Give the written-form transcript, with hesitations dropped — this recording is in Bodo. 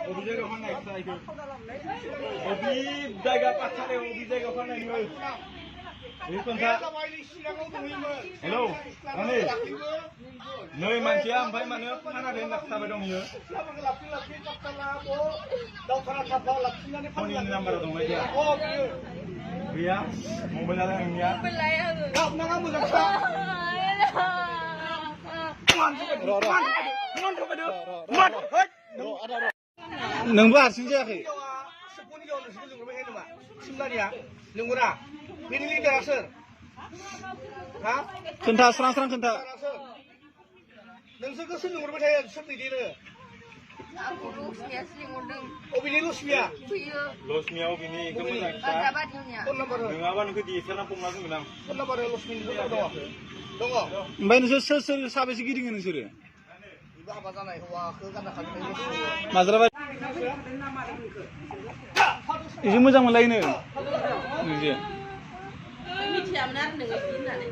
अबे जायगायाव फाननाय साइखौ अबे जायगा पाथारे अबे जायगायाव फाननाय नोङो बे खोन्था हेलौ नै मानसिया ओमफ्राय मानो फानाखै होनना खिथाबाय दं बियो फननि नाम्बाराव दंना गैया गैया मबाइलालाय नोंनिया गाबनाङा मोजां खिथा नोंबो हारसिं जायाखै नोंगौना बेनि लिडारा सोर हा खोन्था स्रां स्रां खोन्था नोंसोरखौ सोर लिंहरबाय थायो सोर दैदेनो अबेनि लक्ष्मिया लक्ष्मिया अबेनि फन नाम्बार नङाबा नोंखौ दिएसएल फंना बुंगोन आं फन नाम्बार लक्ष्मिनि दङ दङ ओमफ्राय नोंसोर सोर सोर साबेसे गिदिङो नोंसोरो हाबा जानाय हौवाखौ गानना खालामनाय माज्राबाय एसे मोजां मोनलायनो नोंजे मिथियामोन आरो नोङो होननानै